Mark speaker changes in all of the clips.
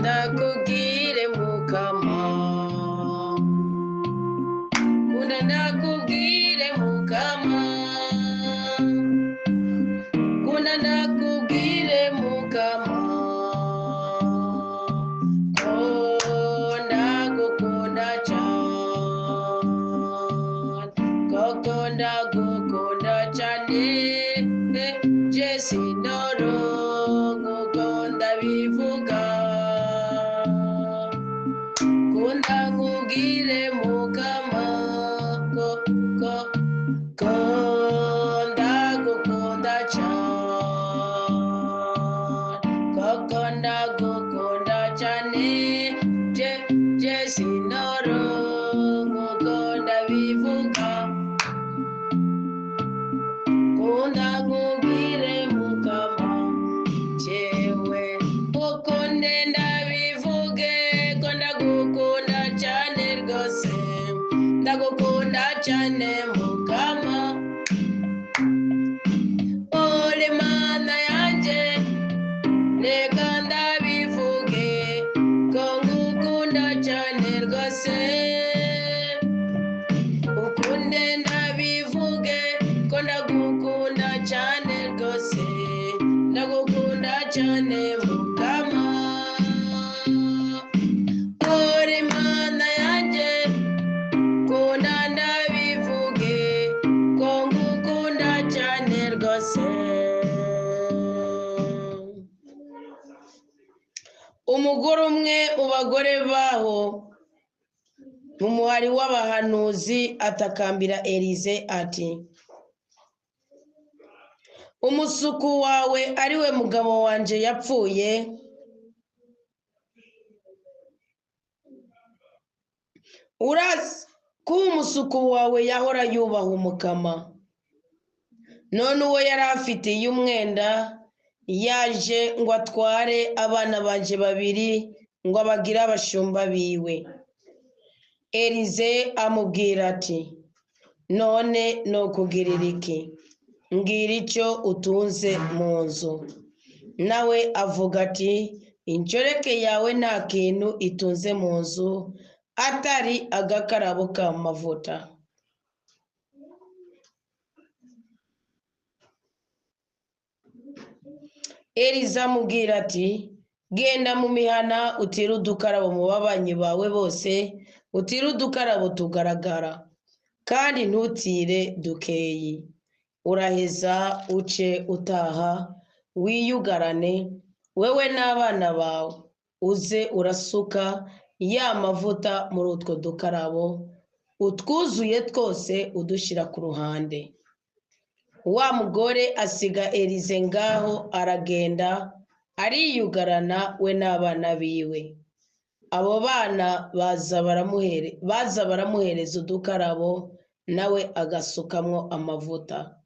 Speaker 1: ndakubwire mukama kunda ndakubwire mukama kunda ndakubwire mukama ko ndagukunda cyane koko ndagukunda cyane Jesse Noro ngukunda bivuga kunda nkubwire mukama ko ndagukunda cyane koko ndagukunda cyane Jesse Noro ngukunda bivuga kunda nkubwire mukama jewe uko ndenda bivuge ko ndagukunda cyane rwose ndagukunda cyane mukama uri mana yanjye reka ndabivuge ko ngukunda cyane rwose ukunde ndabivuge ko ndagukunda cyane rwose ndagukunda cyane mukama uri mana yanjye kunda ndabivuge ko ngukunda cyane rwose umugore umwe mu bagore baho mu muhari w'abahanuzi atakambira Elize ati umusuku wawe ari we mugabo wanje yapfuye urazi ko umusuku wawe yahora yubaha umukama none uwo yari afitiye umwenda yaje ngo atware abana banje babiri ngo abagire abashumba biwe Elize amubwira ati none no kugirira iki mbwira icyo utunze mu nzu nawe avuga ati inshoreke yawe nta kintu itunze mu nzu atari agakarabo k'amavuta Elize amubwira ati genda mu mihana utire udukarabo mu babanyi bawe bose utire udukarabo tugaragara kandi ntutire dukeyi uraheza uce utaha wiyugarane wewe n'abana bawe uze urasuka ya mavuta muri utwo dukarabo utwuzuye twose udushyira ku ruhande wa mugore asiga Elize ngaho aragenda ariyugarana we n'abana biwe abo bana baza baramuhereza udukarabo nawe agasukamwo amavuta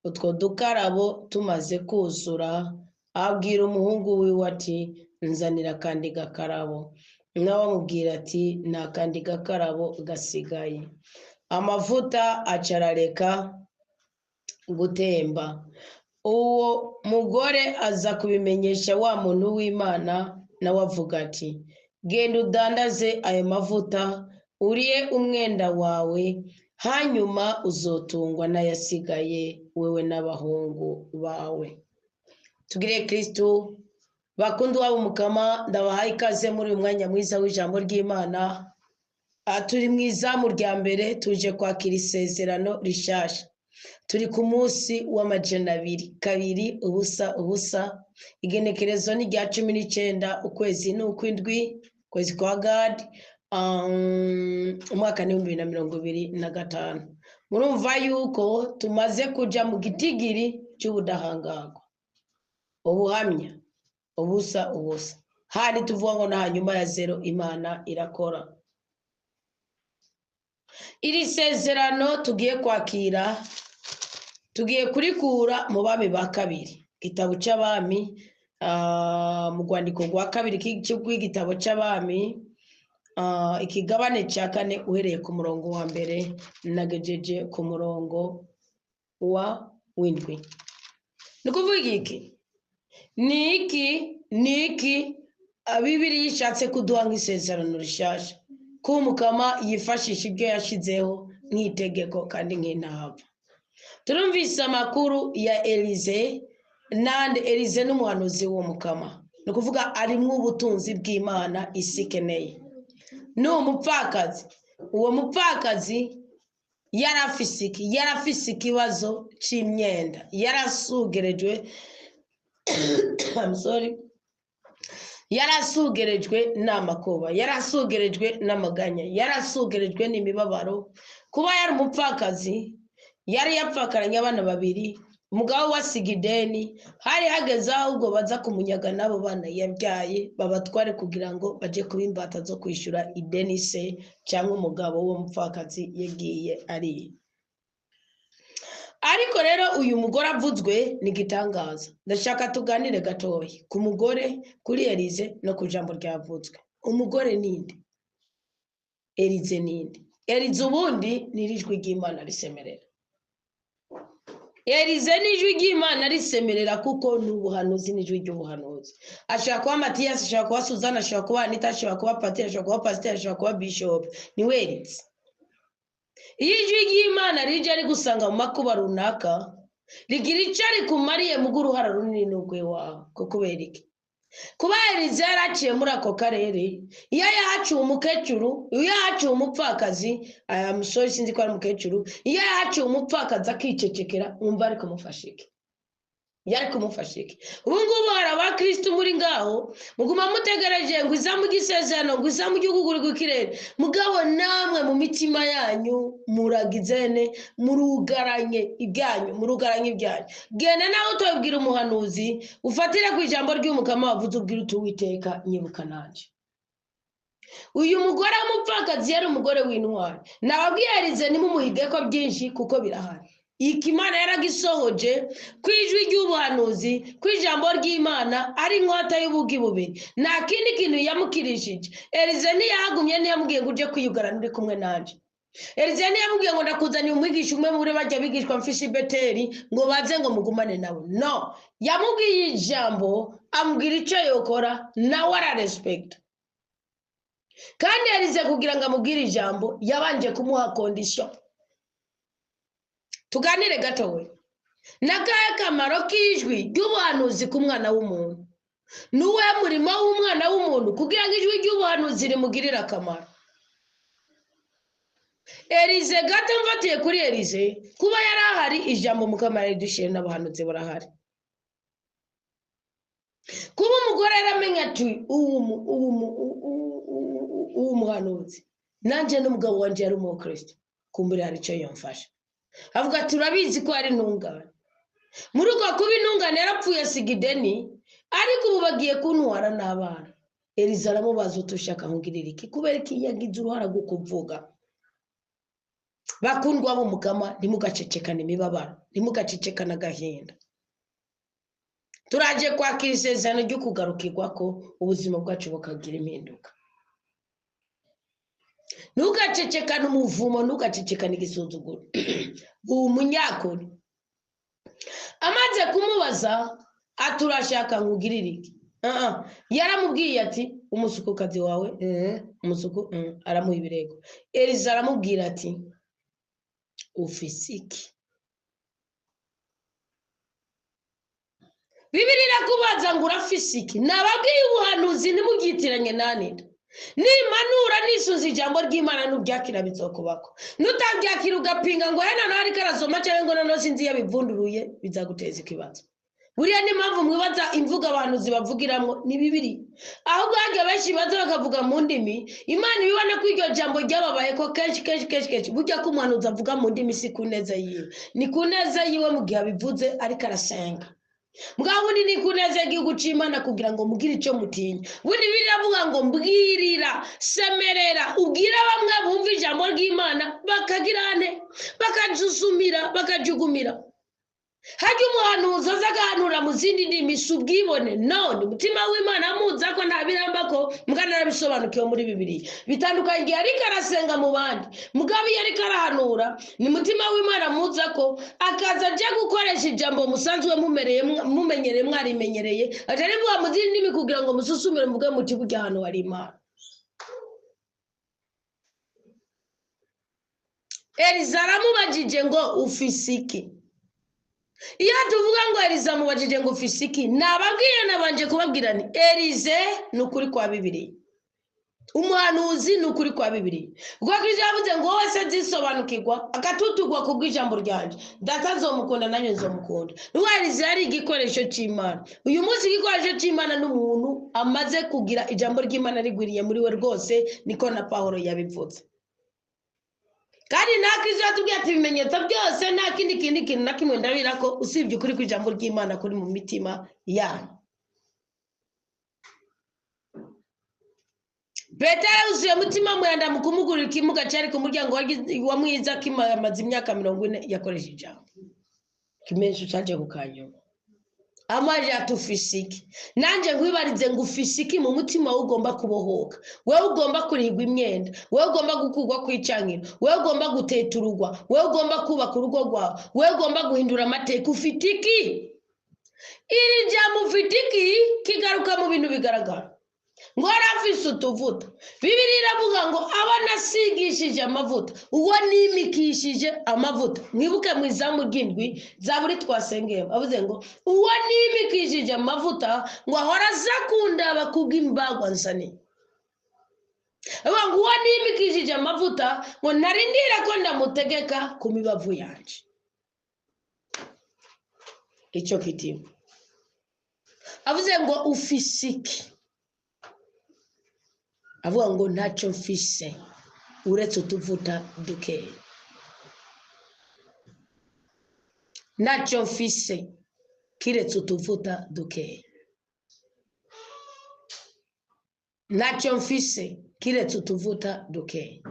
Speaker 1: utwo dukarabo tumaze kuzura abwira umuhungu wiwe ati nzanira kandi gakarabo nawe amubwira ati nta kandi gakarabo gasigaye amavuta acarareka gutemba uwo mugore aza kubimenyesha wa muntu w'Imana nawe avuga ati genda udandaze ayo mavuta uriye umwenda wawe hanyuma uzotungwa n'ayasigaye wewe n'abahungu bawe tugire Kristo bakundu wabo mukama ndabahaye ikaze muri uyu mwanya mwiza w'ijambo ry'Imana turi mu izamu rya mbere tuje kwakira isezerano rishasha turi ku munsi w'amajana kabiri ubusa igenekerezo ni rya 19 ukwezi n'ukwindwi kwezi kwa Gad umwaka ni 2025 murumva yuko tumaze kuja mu gitigiri cy'ubudahangarwa ubuhamya ubusa hari tuvuga ngo na hanyuma ya zero Imana irakora iri sezerano tugiye kwakira tugiye kurikura mu bami ba kabiri gitabo cy'abami mu rwandiko rwa kabiri cy'igitabo cy'abami ikigabane cya 4 uhereye ku murongo wa mbere nagejeje ku murongo wa w'indwi nukuvuga iki niki Bibiri yishatse kuduha nk'isezerano rishasha ko umukama yifashisha ibyo yashizeho nk'itegeko kandi nk'intahava. Turumvise amakuru ya Elize, nande Elize n'umuhanuzi w'umukama, ni ukuvuga arimwo ubutunzi bw'Imana isi ikeneye. Ni umupfakazi, uwo mupfakazi yarafise ikibazo c'imyenda, yarasugerejwe yarasugerejwe n'amakuba, yarasugerejwe n'amaganya, yarasugerejwe n'imibabaro. Kuba yari umupfakazi, yari yapfakaranye abana babiri, umugabo wasiga ideni, hari hageze ahubwo baza kumunyaga n'abo bana yabyaye babatware kugira ngo baje kuba imbata zo kwishyura ideni se cyangwa umugabo wo mupfakazi yagiye ari. Ariko rero uyu mugore avuzwe ni gitangaza. Ndashaka tuganire gatoya ku mugore, kuri Elize no ku jambo ryavuzwe. Umugore ninde? Elize ninde? Elize ubundi ni ijwi ry'Imana risemerera. Elize ni ijwi ry'Imana risemerera kuko ni ubuhanuzi, ni ijwi ry'ubuhanuzi. Ashobora kuba Matiyasi, ashobora kuba Suzana, ashobora kuba Anita, ashobora kuba Patiri, ashobora kuba Pasiteri, ashobora kuba Bishop. Ni we Elize. Iyo ijwi ry'Imana rije ari gusanga mu makuba runaka, rigira icyo rikumariye mu guruhara runini n'ugwe wawe. Kubera iki? Kuba Elize yaraciye muri ako karere, iyo yahaciye umukecuru, iyo yahaciye umupfakazi, musore sinzi ko ari umukecuru, iyo yahaciye umupfakazi akicecekera, wumva ari kumufasha iki? Yari kumufasha iki? Ubu ngubu hari abakristo muri ngaho muguma mutegereje ngo iza mu gisezerano, ngo iza mu gihugu gw'ikirere, mugabo namwe mu mitima yanyu muragizene, murugaranye ibyanyu. Genda nawe utobwira umuhanuzi, ufatire ku ijambo ry'umukama wavuze, ubwira uti Uwiteka nyibuka nanje. Uyu mugore w'umupfakazi yari umugore w'intwari. Nababwiye Elize nimumuhige ko byinshi kuko birahari. Ikimana yaragisohoje kwijwi ry'ubuhanuzi, kwijambo ry'Imana ari inkota y'ubugi bubiri. Nta kindi kintu yamukirishije. Elize ntiyahagumye, ntiyamubwiye ngo uje kwiyugarana uri kumwe nanje. Elize ntiyamubwiye ngo ndakuzaniye umwigisha umwe muri bajya bigishwa mfisha i Beteli ngo baze ngo mugumane nawe. No, yamubwiye ijambo, amubwira icyo yokora, nawe ararespecta. Kandi Elize kugira ngo amubwire ijambo yabanje kumuha condition. Tuganire gatowe. Nakaye kamaro k'ijwi ry'ubuhanuzi ku mwana w'umuntu. Nuwe murimo w'umwana w'umuntu kugira ngo ijwi ry'ubuhanuzi rimugirire akamaro. Elize gato mfatiye kuri Elize, kuba yari ahari ijambo mukama ridushire n'abahanuzi barahari. Kuba umugore yaramenya ati uwo muhanuzi, nanje n'umugabo wanje yari umukristo, kumbura hari icyo yamfasha. Avuga turabizi ko ari ntungane. Muri uko kuba intungane yarapfuye asiga ideni, ariko ubu bagiye kuntwara n'abana. Elize aramubaza utushaka nkugirira iki? Kubera iki yagize uruhara rwo kuvuga. Bakundwa b'umukama, ntimugacecekane imibabaro, ntimugacecekane agahinda. Turaje kwakira isezerano ryo kugarukirwa ko ubuzima bwacu bukagira impinduka. Ntugacecekane umuvumo, ntugacecekane igisuzuguro. Umunyakuri amaze kumubaza aturashaka nkugirira iki? Yaramubwiye ati umusukukazi wawe umusuku aramuha ibirego. Elize aramubwira ati ufise iki? Bibiri irakubaza ngo urafise iki? Nababwiye ubuhanuzi ntimubyitiranye nanira. Nimanura nisuza ijambo ry'Imana n'ubyakira bizokubako. Nutabyakira ugapinga ngo hena nawe ariko arasoma cyangwa ngo nano sinzi yabivunduruye, bizaguteza ikibazo. Buriya ni mpamvu mwibaza imvuga abahanuzi bavugiramwo ni Bibiri. Ahubwo hajya benshi baza bakavuga mu ndimi, Imana ibibona ko iryo jambo ryababaye ko kenshi burya ko umuhanuzi avuga mu ndimi si ku neza yiwe, ni ku neza yiwe mu gihe abivuze ariko arasenga. Mwabundi ni ku neza y'igihugu c'Imana kugira ngo mugire icyo mutinya. Bundi biravuga ngo mbwirira, semerera, ubwira bamwe bumva ijambo ry'Imana bakagirane, bakajusumira, bakajugumira. hajya umuhanuzi aza agahanura mu zindi ndimi si ubwibone none umutima w'Imana amuza ko ntabiramba ko mugana arabisobanukiwe muri Bibiliya bitandukanye igihe ariko arasenga mu bandi mugabo iyo ariko arahanura ni umutima w'Imana amuza ko akaza ajya gukoresha ijambo musanzwe mumenyereye mwarimenyereye atari buha mu zindi ndimi kugira ngo mususumire muvuge muti burya ahantu hari Imana. Eliza aramubajije ngo ufise iki? Iyo tuvuga ngo Eliza amubajije ngo ufise iki nababwiye nabanje kubabwira ni Elize ni ukuri kwa Bibiliya, umuhanuzi ni ukuri kwa Bibiliya. Ubwo Kristo yavuze ngo wese azisobanukirwa akatutugwa ku bw'ijambo ryanje data azomukunda nanjye nzomukunda. N'uwo Eliza yari igikoresho cy'Imana. Uyu munsi igikoresho cy'Imana n'umuntu amaze kugira ijambo ry'Imana rigwiriye muri we rwose, niko na Pawulo yabivuze. Kandi na Kristo yatubwiye ati ibimenyetso byose nta kindi kintu na kimwe ndabira ko usibye ukuri kw'ijambo ry'Imana kuri mu mitima yanyu. Petero yuzuye mutima mwenda mu kumugurira ikimuga cyari ku muryango wa mwiza kimaze imyaka 40 yakoresha ijambo. Kimenyesho cyaje kukanyuma. Amaje atufisiki. Nanje nkwibarize ngo ufisiki mu mutima ugomba kubohoka. Wewe ugomba kurigwa imyenda. Wewe ugomba gukugwa kw'icankiro. Wewe ugomba guteturugwa. Wewe ugomba kubaka urugo rwawe. Wewe ugomba guhindura amateka. Ufitiki. Iri jambo ufitiki kigaruka mu bintu bigaragara. Ngo arafise utuvuta. Bibiliya iravuga ngo abana asigishije amavuta uwo nimikishije amavuta. Mwibuke mu izamu ry'indwi Zaburi twasengeye avuze ngo uwo nimikishije amavuta ngo ahora azakunda bakubw'imbagwa nsani. Ngo uwo nimikishije amavuta ngo narindira ko ndamutegeka ku mibavu yanje. Icyo kitima avuze ngo ufisiki, avuga ngo ntacyo mfise uretse utuvuta dukeya. Ntacyo mfise kiretse utuvuta dukeya. Ntacyo mfise kiretse utuvuta dukeya.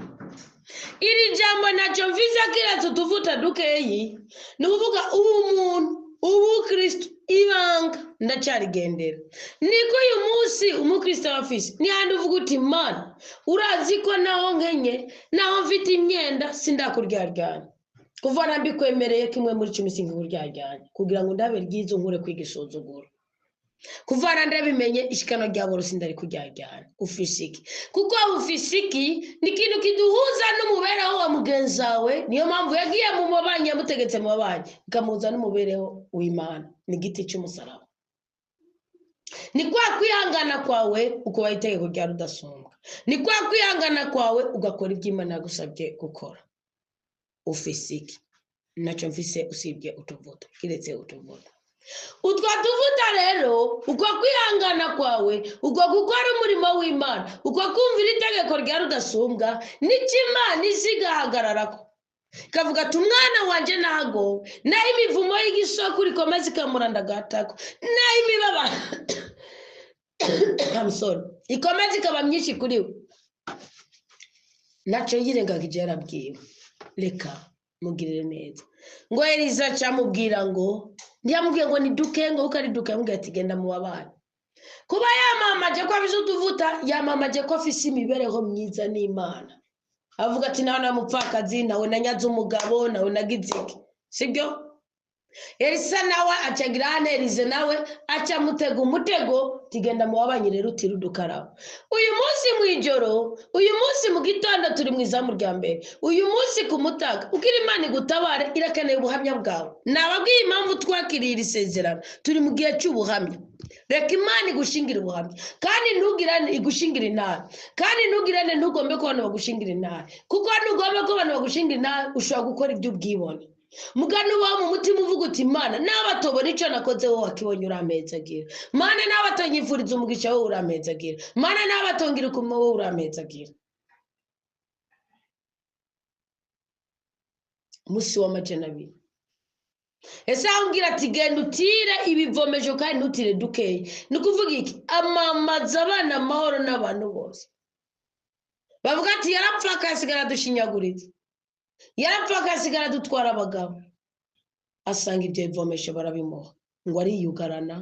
Speaker 1: Iri jambo ntacyo mfise kiretse utuvuta dukeyi ni ukuvuga umuntu ubu Kristo ibanga ndacyarigendera. Niko uyu munsi umukristo wafise ni handi uvuga uti Mana urazi ko naho nkenye naho mfite imyenda sindakuryaryana kuva nambikwemereye kimwe muri 10 singuryajyanye kugira ngo ndabe ryizo nkure kwigisuzugura kuvana ndabimenye ishikano rya boro sindari kujyajyana. Ufisiki kuko ufisiki ni kintu kiduhuza n'umubereho wa mugenzawe. Niyo mpamvu yagiye mu mabanyi yamutegetse mu mabanyi ikamuza n'umubereho w'Imana ni giti cy'umusaraba. Ni kwa kwihangana kwawe ukubaha itegeko rya rudasumbwa. Ni kwa kwihangana kwawe ugakora ibyo Imana yagusabye gukora. Ufisiki ntacyo mfise usibye utuvuta kiretse utuvuta. Utwa tuvuta rero uko kwihangana kwawe uko gukora umurimo w'Imana uko kumvira itegeko rya rudasumbwa n'ikimana isigahagararako kavuga ati umwana wanje nago naho imivumo y'igisoko rikomeza ikamurandagata naho imibaba ikomeza ikaba myinshi kuri we ntacyo yirengagije yarabwiwe. Reka mugirire neza ngo Eliza cyamubwira ngo ntiyamubwiye ngo ni duke ngo uko ari duke yamubwiye ati genda mu babana. Kuba yamamaje ko afise utuvuta yamamaje ko afise imibereho myiza n'Imana. Avuga ati nawe namupfakazi nawe nanyaze umugabo nawe nagizike sibyo. Elisa nawe acagira hane Elize nawe aca mutego umutego tigenda mu babanyi rero utirudukarabo. Uyu munsi mwijoro uyu munsi mu gitondo turi mu izamu rya mbere uyu munsi ku mutaga ukiri Imana igutabare irakeneye ubuhamya bwawe. Nababwiye impamvu twakiriye iri sezerano turi mu gihe cy'ubuhamya. Reka Imana igushingira ubuhamya kandi ntugirane igushingira intara kandi ntugirane ntugombe ko abantu bagushingira intara kuko ntugombe ko abantu bagushingira intara ushobora gukora ibyo ubwibone. Mugano wawe mu mutima uvuga uti Mana nabatobona icyo nakoze wowe wakibonye uramezagira. Mana nabatonyifuriza umugisha wowe uramezagira. Mana nabatongira ku wowe uramezagira. Musi wa majana 2 ese ambwira ati genda utire ibivomejo kandi ntutire dukeye. Ni kuvuga iki? Amamaza abana amahoro n'abantu bose bavuga ati yarapfa akasigara dushinyaguritse yarapfa akasigara dutwara abagabo asanga ibyo bivomesho barabimuha ngo ariyugarana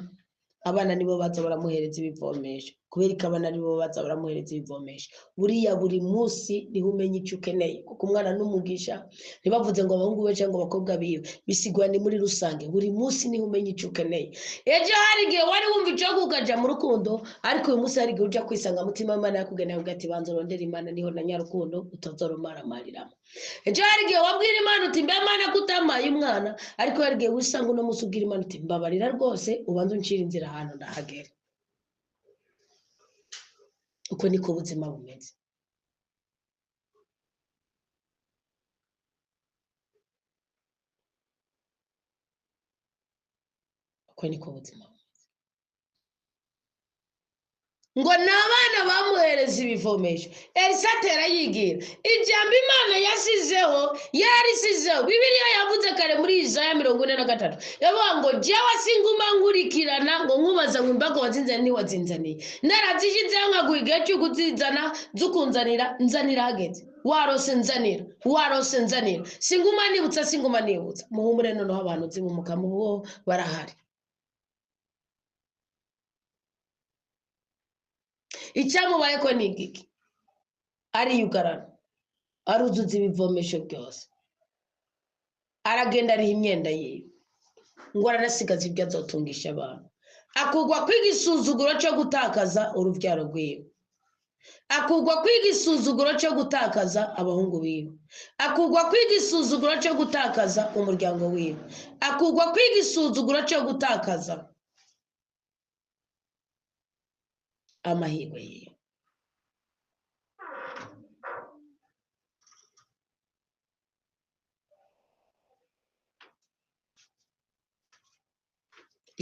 Speaker 1: abana nibo baza baramuhereza ibivomesho kubera ko abana nibo baza baramuhereza ibivomesho buriya buri munsi niho umenya icyo ukeneye kuko umwana n'umugisha ntibavuze ngo abahungu be cyangwa abakobwa biwe bisigwa ni muri rusange buri munsi niho umenya icyo ukeneye ejo hari igihe wari wumva icyo kukaja mu rukundo ariko uyu munsi hari igihe ujya kwisanga mutima w'Imana yakugeneye uvuga ati banza urondera Imana niho na nyarukundo utazorumaramarira ejo hari igihe wabwira Imana uti mbe Mana kutamaye umwana ariko hari igihe wisanga uno munsi ubwira Imana uti mbabarira rwose ubanza uncira inzira ahantu ndahagera uko niko ubuzima bumeze uko niko ubuzima ngo n'abana bamuhereza ibivomesho Elisa atera yigira ijambo Imana yasizeho yarisizeho Bibiliya yavuze kare muri Isaya 43 yavuga ngo jewe singuma nkurikirana ngo nkubaza ngo imbago wazinzaniye ntiwazinzaniye narazishizeho nkaguha igihe cyo kuzizana zukunzanira nzanira hageze warose nzanira singuma nibutsa muhumure noneho abantu zibumuka muho barahari icyamubaye ko ni igiki ariyugarana aruzuza ibivomesho byose aragenda ariha imyenda yiwe ngo aranasigaza ibyo azotungisha abantu akugwa kwiga isuzuguro cyo gutakaza urubyaro rwiwe akugwa kwiga isuzuguro cyo gutakaza abahungu biwe akugwa kwiga isuzuguro cyo gutakaza umuryango wiwe akugwa kwiga isuzuguro cyo gutakaza amahirwe yiwe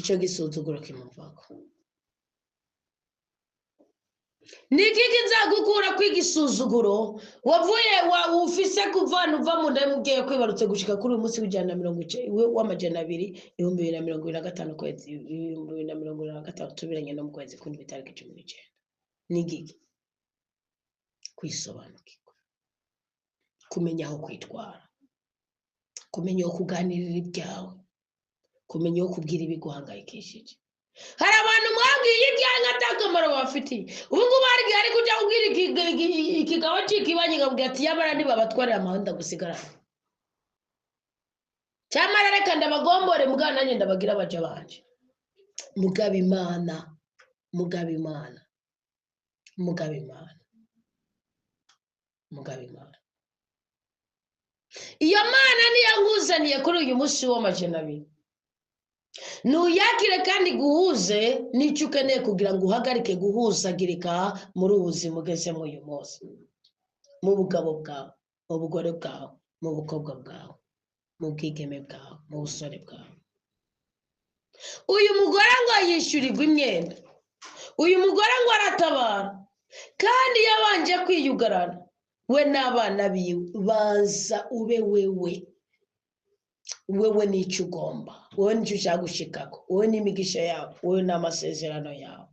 Speaker 1: icyo gisuzuguro kimuvako niki kizagukura kwiga isuzuguro wavuye ufise kuvana uva mu nda mugiye kwibarutse gushika kuri uyu munsi w'amajana 2025 kwezi 2025 tubiranye no mu kwezi kundi bitariki 19 nigiki kwisobanukirwa kumenya aho kwitwara kumenya aho kuganirira ibyawe kumenya aho kubwira ibiguhangayikishije hari abantu mwabwiye ibyanyu atakamaro bafitiye ubu ngubu hari igihe ari kujya kubwira ikigabo cy'ikibanye ngabwira ati yabara ntibabatwarira amahanda gusigarana cyamara reka ndabagombore mugana nanjye ndabagira abaja banje mugaba Imana iyo Mana niyo nkuzaniye kuri uyu munsi w'amajana 2 nuyakire kandi guhuze n'icyo ukeneye kugira ngo uhagarike guhuzagirika muri ubuzima ugezemo uyu munsi mu bugabo bwawe mu bugore bwawe mu bukobwa bwawe mu bwigeme bwawe mu busore bwawe uyu mugore ngo yishyurirwa imyenda uyu mugore ngo aratabara kandi yabanje kwiyugarana we n'abana biwe baza ube wewe n'icyo ugomba wowe n'icyo ushaka gushikako wowe n'imigisha yawe wowe n'amasezerano yawe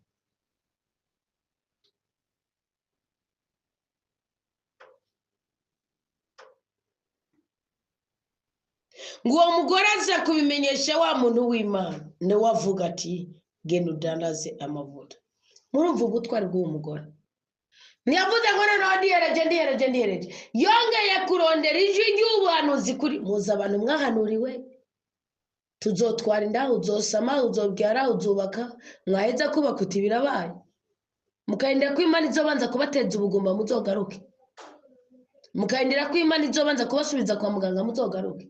Speaker 1: ngo uwo mugore aza kubimenyesha wa muntu w'Imana niwe avuga ati genda udandaze amavuta murumva ubutwari bw'uwo mugore ntiyavuze ngo noneho ndihereje yongeye kurondera ijwi ry'ubuhanuzi kuri muzi abantu mwahanuriwe tuzotwara inda uzosama uzobyara uzubaka mwaheza kubaka uti birabaye mukayendera ko Imana izobanza kubateza ubugumba muzogaruke mukayendera ko Imana izobanza kubasubiza kwa muganga muzogaruke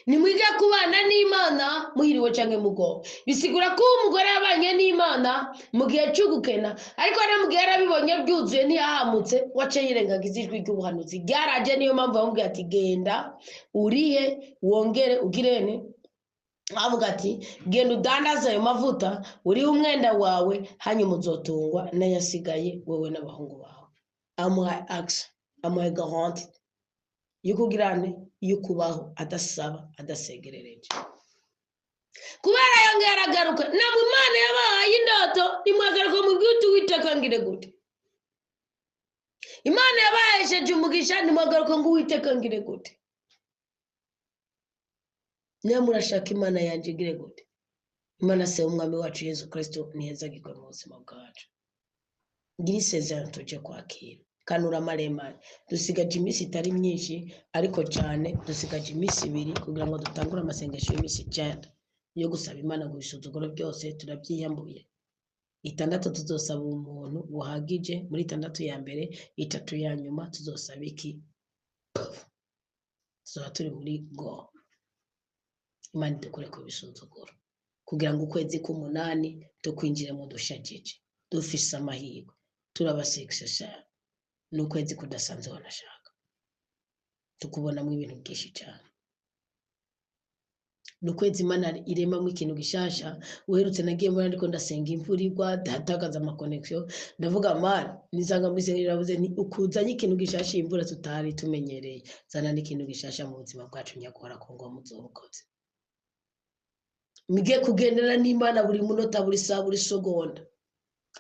Speaker 1: nimwiga kubana n'Imana muhiriwe canke mugo bisigura ko umugore yabanye n'Imana mu gihe cyo gukena ariko ari mu gihe arabibonye byuzuye ntiyahamutse wace yirengagiza ijwi ry'ubuhanuzi ryaraje niyo mpamvu bamubwiye ati genda urihe wongere ugirene avuga ati genda udandaza ayo mavuta uri umwenda wawe hanyuma uzotungwa n'ayasigaye wowe n'abahungu bawe amuha gahunda yukugirane yukubaho adasaba adasegerereje kubera yongera agaruka nabwo Imana yabahaye indoto nimwagaruka mu bwite witekangire gute Imana yabahaye umugisha nimwagaruka ngo witekangire gute niba murashaka imana yanjye igire gute imana se umwami wacu Yesu Kristo niheza gikora mu buzima bwacu ngira isezerano tuje kwakira kanura maremare dusigaje iminsi itari myinshi ariko cyane dusigaje iminsi 2 kugira ngo dutangure amasengesho y'iminsi 9 yo gusaba imana ngo bisuzuguro byose turabyiyambuye 6 tuzosaba umuntu buhagije muri 6 ya mbere 3 ya nyuma tuzosaba iki tuzoba turi muri go imana dukore ku bisuzuguro kugira ngo ukwezi k'umunani tukwinjire mu dushagije dufise amahirwe turabasexesha n'ukwezi kudasanzwe wanashaka tukubonamo ibintu byinshi cyane n'ukwezi imana iremamo ikintu gishasha uherutse nagiye muri ariko ndasenga imvura igwa datagaza ama connection ndavuga man nizanga muri senga iravuze ni ukuzanye ikintu gishasha imvura tutari tumenyereye zana n'ikintu gishasha mu buzima bwacu nyakora ko ngo muzobukoze mige kugendera n'imana buri munota buri saa buri segonda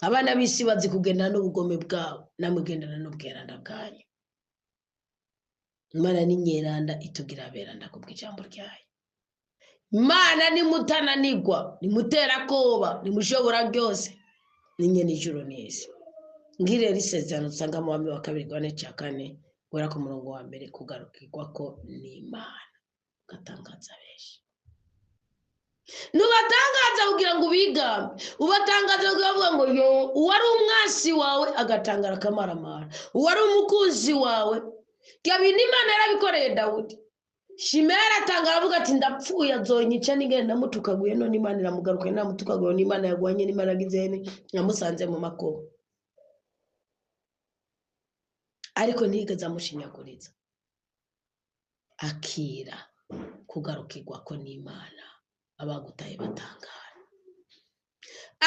Speaker 1: abana bisi bazi kugendana n'ubugome bwabo namugendana n'ubweranda bwanyu imana ni nyeranda itugira beranda kubw'ijambo ryayo imana ni mutananigwa ni mutera koba ni mushobora byose ninye n'ijuru n'isi ngire risezerano usanga mu wami wa 2 gwane cya 4 gwera ku murongo wa mbere kugarukirwa ko n'imana gatangaza benshi nubatangaza kugira ngo ubigambe ubatangaza kugira ngo yo uwari umwasi wawe agatangara kamaramara uwari umukuzi wawe kabini imana yarabikoreye Dawudi Shimera atangara avuga ati ndapfuye azonyica nigende namutukaguye none imana iramugaruka namutukaguye n'imana yagwanye n'imana gizene yamusanze mu makobo ariko ntigeze amushinyaguriza akira kugarukirwa ko n'imana abagutaye batangara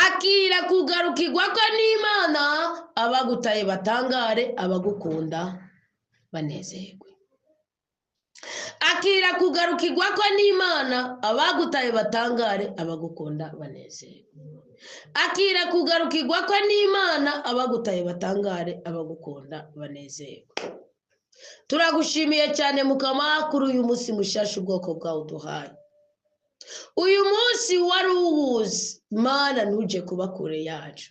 Speaker 1: akira kugarukirwa ko n'imana abagutaye batangare abagukunda banezerwe akira kugarukirwa ko n'imana abagutaye batangare abagukunda banezerwe akira kugarukirwa ko n'imana abagutaye batangare abagukunda banezerwe turagushimiye cyane mukama kuri uyu munsi mushasha ubwoko bwawe duhaye uyu munsi wari uwuzi mana ntuje kuba kure yacu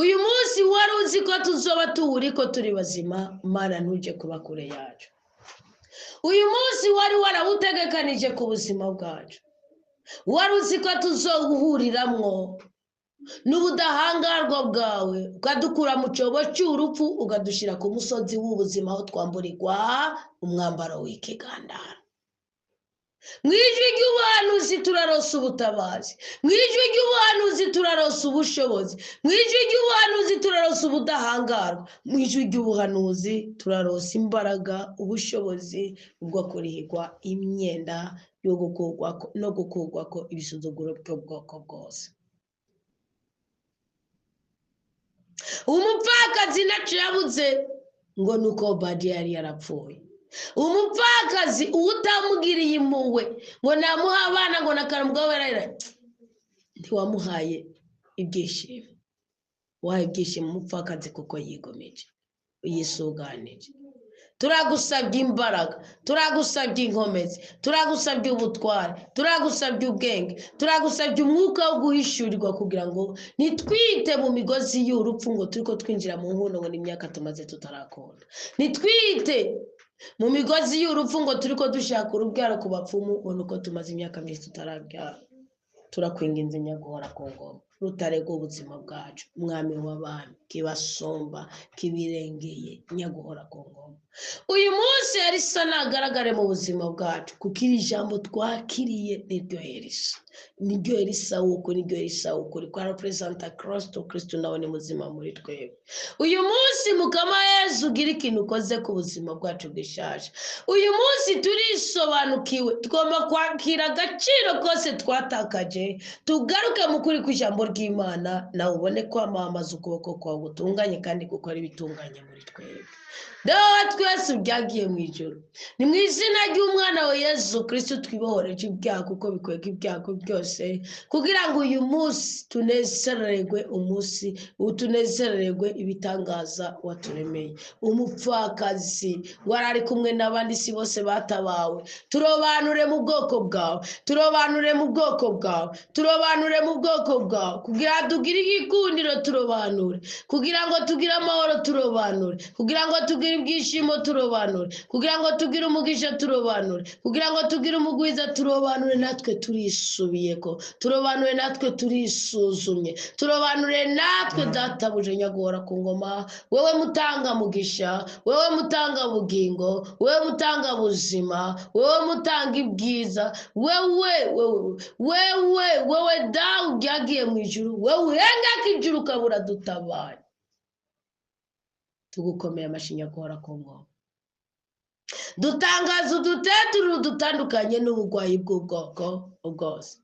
Speaker 1: uyu munsi wari uzi ko tuzoba tuwuri ko turi bazima mana ntuje kuba kure yacu uyu munsi wari warawutegekanije ku buzima bwacu wari uzi ko tuzohuriramwo n'ubudahangarwa bwawe ukadukura mu cyobo cy'urupfu ukadushira ku musozi w'ubuzima aho twamburirwa umwambaro w'ikigandara mwijwi ry'ubuhanuzi turarosa ubutabazi mwijwi ry'ubuhanuzi turarosa ubushobozi mwijwi ry'ubuhanuzi turarosa ubudahangarwa mwijwi ry'ubuhanuzi turarosa imbaraga ubushobozi bwo kurihirwa imyenda yo gukurwa no gukurwa ko ibisuzuguro by'ubwoko bwose umupfakazi nacu yabuze ngo nuko Obadiya yari yarapfuye umupfakazi utamugiriye impuhwe ngo namuha abana ngo nakarumugabo werera ntiwamuhaye ibyishimo wahaye ibyishimo umupfakazi kuko yigomeje uyisuganije turagusabye imbaraga turagusabye inkomezi turagusabye ubutware turagusabye ubwenge turagusabye umwuka wo guhishurirwa kugira ngo nitwite mu migozi y'urupfu ngo turiko twinjira mu nkono ngo n'imyaka tumaze tutarakunda nitwite mu migozi y'urupfu ngo turiko dushaka urubyaro ku bapfumu ngo nuko tumaze imyaka myinshi tutarabyara turakwinginze nyaguhora ku ngoma rutarego ubuzima bwacu umwami w'abami kibasomba kibirengeye nyaguhora ku ngoma uyu munsi yarisa nagaragare mu buzima bwacu kuko iri jambo twakiriye niryo herisa uko riko representa Kristo nawe ni muzima muri twebwe uyu munsi mukama Yesu ugira ikintu ukoze ku buzima bwacu bwishaje uyu munsi turisobanukiwe tugomba kwakira agaciro kose twatakaje tugaruke mu kuri kw'ijambo ry'Imana nawe ubone kwamamaza ukuboko kwawe gutunganye kandi gukora ibitunganye muri twebwe dawe twese ubyagiye mu ijoro ni mu izina ry'umwana wa Yesu Kristo twibohoreje ibyaha kuko bikwega ibyago byose kugira ngo uyu munsi tunezererwe tunezererwe ibitangaza waturemeye umupfakazi warari kumwe n'abandi si bose batabawe turobanure mu bwoko bwawe turobanure mu bwoko bwawe turobanure mu bwoko bwawe kugira tugire igikundiro turobanure kugira ngo tugire amahoro turobanure kugira ngo tugire ibyishimo turobanure kugira ngo tugire umugisha turobanure kugira ngo tugire umugwiza turobanure natwe turisubiyeko turobanure natwe turisuzumye turobanure natwe databuje nyagora ku ngoma wewe mutanga mugisha wewe mutanga bugingo wewe mutanga buzima wewe mutanga ibyiza wewe dawe byagiye mu ijuru wewe uhenga kijuru kabura dutabaye tugukomeye amashinya gora ku ngoma dutangaza uduteturu dutandukanye n'ubugwayi bw'ubwoko bwose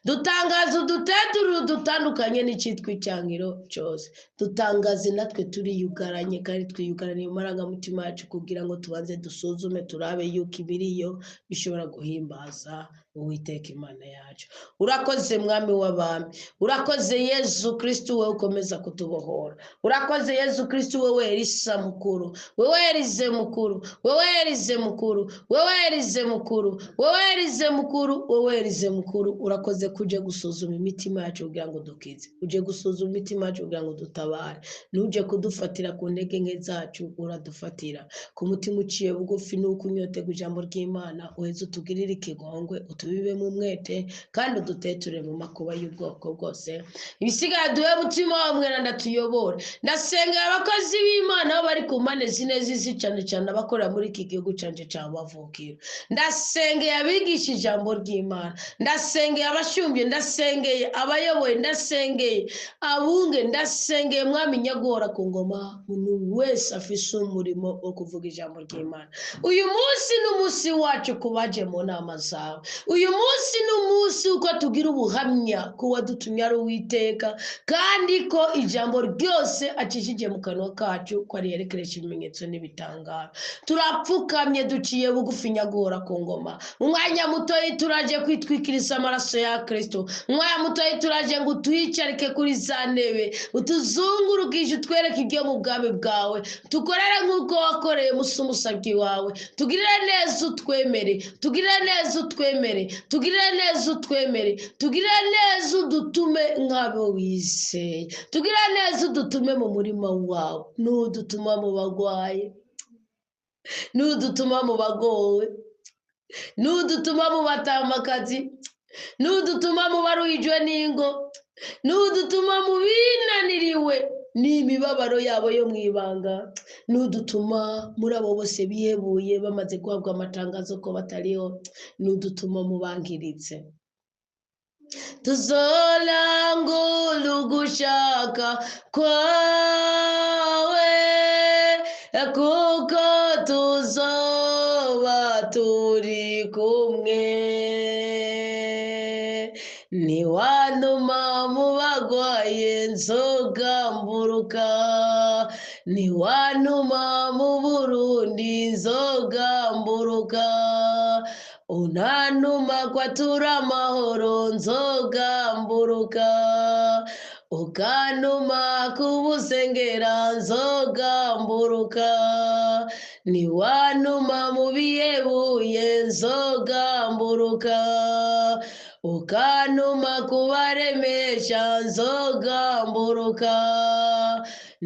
Speaker 1: dutangaza uduteturu dutandukanye n'icitwa icyangiro cyose dutangaze natwe turiyugaranye kandi twiyugaraniye amarangamutima yacu kugira ngo tubanze dusuzume turabe yuko ibiriyo bishobora guhimbaza Uwiteka Imana yacu urakoze mwami w'abami urakoze Yesu Kristo wewe ukomeza kutubohora urakoze Yesu Kristo wewe Elisa mukuru wewe Elize mukuru wewe Elize mukuru wewe Elize mukuru wewe Elize mukuru wewe Elize mukuru urakoze kuje gusuzuma imitima yacu kugira ngo dukize uje gusuzuma imitima yacu kugira ngo dutabare nuje kudufatira ku ntege nke zacu uradufatira ku mutima uciye bugufi nuko unyote ijambo ry'Imana uheze utugirire ikigongwe bibe mu mwete kandi uduteture mu makuba y'ubwoko bwose ibisigaye duhe mutima wa mwera ndatuyobora ndasengera abakozi b'Imana aho bari ku mpande zine z'isi cyane cyane abakorera muri iki gihugu canje cya bavukira ndasengeye abigisha ijambo ry'Imana ndasengeye abashumbye ndasengeye abayoboye ndasengeye abunge ndasengeye mwami nyagora ku ngoma umuntu wese afise umurimo wo kuvuga ijambo ry'Imana uyu munsi n'umunsi wacu kubaje mu nama zawe uyu munsi n'umunsi uko tugira ubuhamya kuwa dutumye ari Uwiteka kandi ko ijambo ryose acishije mu kanwa kacu ko ari yerekereje ibimenyetso n'ibitangaro turapfukamye duciye bugufi nyagora ku ngoma umwanya mutoyi turaje kwitwikiriza amaraso ya Kristo umwanya mutoyi turaje ngo tuyicarike kuri za ntebe utuzungurukije utwereke ibyo mu bwabe bwawe tukorere nk'uko wakoreye musumusabyi wawe tugirire neza utwemere tugirire neza utwemere tugirire neza utwemere tugirire neza udutume nk'abo wizeye tugirire neza udutume mu murima wawe n'udutuma mu bagwaye n'udutuma mu bagowe n'udutuma mu batamakazi n'udutuma mu baruhijwe n'ingo n'udutuma mu binaniriwe n'imibabaro yabo yo mwibanga n'udutuma muri abo bose bihebuye bamaze guhabwa amatangazo ko batariho n'udutuma mu bangiritse tuzolangula ugushaka kwawe kuko tuzoba turi kumwe niwanuma mu bagwaye nzogamburuka niwanuma mu Burundi nzogamburuka unanuma kwatura amahoro nzogamburuka ukanuma kubusengera nzogamburuka niwanuma mu bihebuye nzogamburuka ukanuma kubaremesha nzogamburuka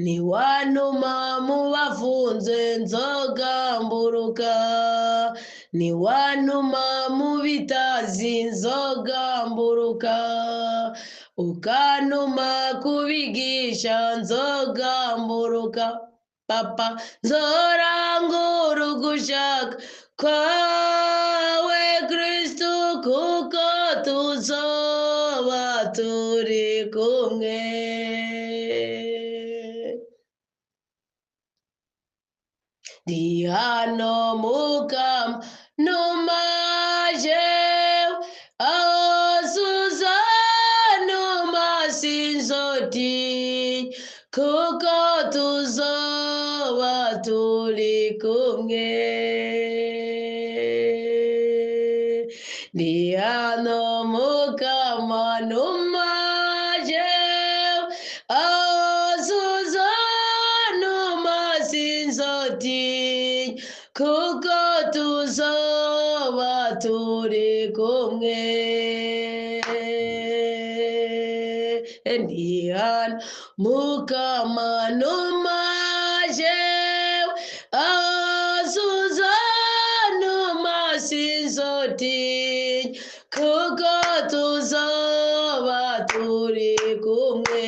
Speaker 1: niwanuma mu bafunze nzogamburuka niwanuma mu bitazi nzogamburuka ukanuma kubigisha nzogamburuka papa nzorangura ugushaka kwawe Kristo kuko tuzoba turi kumwe ndi hano mukama numaje azuzanuma sinzoti kuko tuzoba turi kumwe ndi hano mukama numaje azuza numa sinzoti kuko tuzoba turi kumwe ndi hano mukama numaje azuza numa sinzoti kuko tuzoba turi kumwe.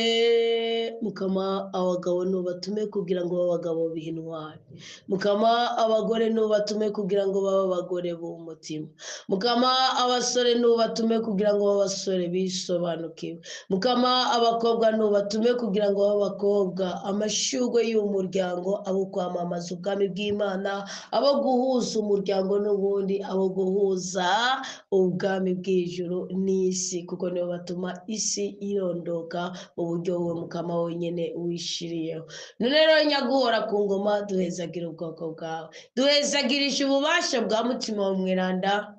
Speaker 1: Mukama abagabo nubatume kugira ngo abagabo b'intwari, mukama abagore nubatume kugira ngo babe abagore b'umutima, mukama abasore nubatume kugira ngo babe abasore bisobanukiwe, mukama abakobwa nubatume kugira ngo babe abakobwa amashurwe y'umuryango, abo kwamamaza ubwami bw'Imana, abo guhuza umuryango n'ubundi, abo guhuza ubwami bw'ijuru n'isi, kuko nibo batuma isi irondoka mu buryo wowe mukama wenyine wishiriyeho. None rero nyaguhora ku ngoma, duhezagira ubwoko bwawe, duhezagirisha ububasha bwa mutima wa mweranda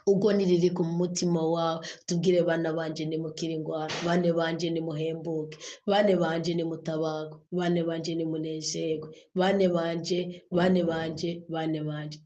Speaker 1: ubwo niriri ku mutima wawe. Tubwire bana banje nimukire ingwara, bane banje nimuhembuke, bane banje nimutabago, bane banje nimunezerwe, bane banje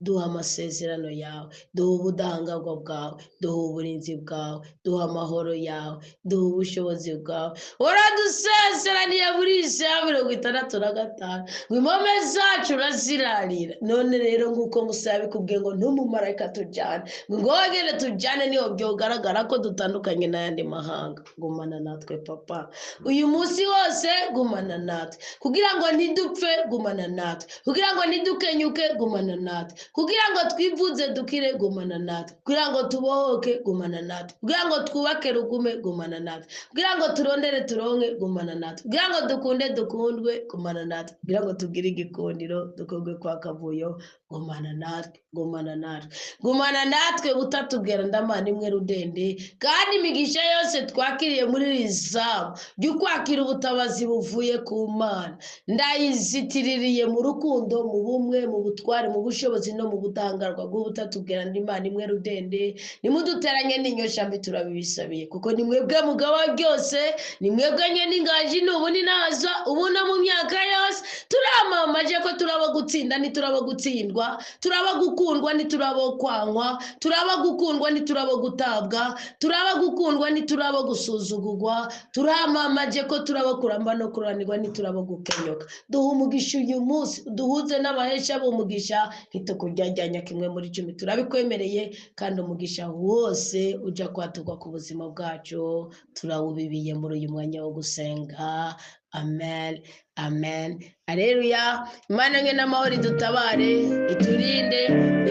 Speaker 1: duha amasezerano yawe, duha ubudahangarwa bwawe, duha uburinzi bwawe, duha amahoro yawe, duha ubushobozi bwawe. Uradusezeraniye muri Isaya 65 ngo impome zacu urazirarira. None rero nk'uko Musa yabikubwiye ngo ntumumarayika tujyane, ngo ngene tujyane niho byogaragara ko dutandukanye n'ayandi mahanga. Gumana natwe papa uyu munsi wose, gumana natwe kugira ngo ntidupfe, gumana natwe kugira ngo ntidukenyuke, gumana natwe kugira ngo twivuze dukire, gumana natwe kugira ngo tubohoke, gumana natwe kugira ngo twubake rugume, gumana natwe kugira ngo turondere turonke, gumana natwe kugira ngo dukunde dukundwe, gumana natwe kugira ngo tugire igikundiro dukogwe kwa kavuyo, gumana natwe gumana natwe utatubwira ndamana imwe rudende. Kandi imigisha yose twakiriye muri rizamu ry'ukwakira ubutabazi buvuye ku Mana ndayizitiririye mu rukundo, mu bumwe, mu butware, mu bushobozi no mu budangarwa bw'ubutatubwira ndimana imwe rudende. Nimuduteranye n'inyosha mbi turabibisabiye, kuko ni mwebwe mugabo byose, ni mwebwe nyene ingaji n'ubu ni nazo ubu no mu myaka yose. Turamamaje ko turaba gutsinda ntituraba gutsindwa, turaba gukundwa ntituraba kwankwa, turaba gukundwa ntituraba gutabwa, turaba gukundwa ntituraba gusuzugurwa. Turamamaje ko turaba kuramba no kuranirwa ntituraba gukenyoka. Duha umugisha uyu munsi, duhuze n'abahesha b'umugisha ntitukuryajyanya kimwe muri 10. Turabikwemereye kandi umugisha wose uja kwaturwa ku buzima bwacu turawubibiye muri uyu mwanya wo gusenga. Amen, amen, aleluya. Imana nke n'amahoro idutabare, iturinde,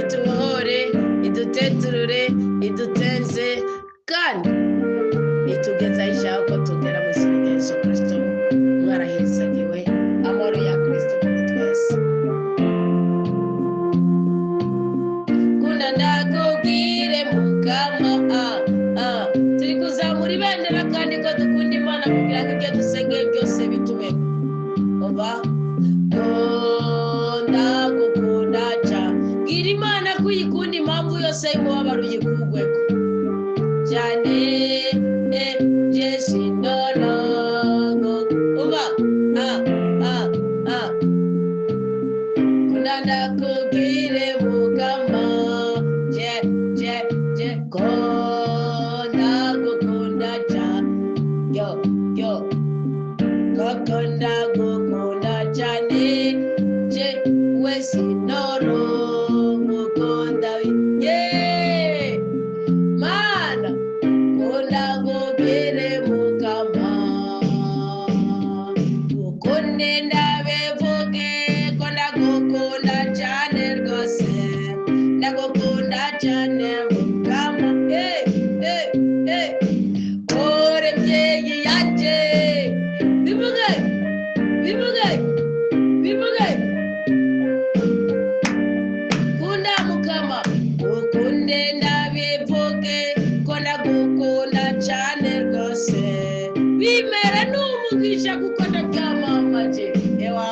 Speaker 1: itubohore, iduteturure, idutenze kandi itugeza ishaka ko tugera mu izina rya Yesu Kristo. Mwarahizagiwe. Amahoro ya Kristo kuri twese. Kunda ndakubwire mukama, turi kuzamura ibendera kandi ko dukunda Imana kugira ngo ibyo dusengeye byose bitume. Oba ndagukunda cyane, bwira Imana ko uyikunda impamvu yose y'umubabaro uyikugweko cyane. Jesi ndongo uba kunda ndakubwire mukama, ko ndagukunda cyane, koko ndagukunda cyane, wese noro mukunda Mana, kunda ngubire mukama, ukunde ndabevuge ko ndagukunda cyane rwose, ndagukunda cyane mukama. Ore myeyi yaje bivuge kunda mukama, ukunde ndabivuge ko ndagukunda cyane rwose, bimere n'umugisha kuko ndaryamamaje. Ewa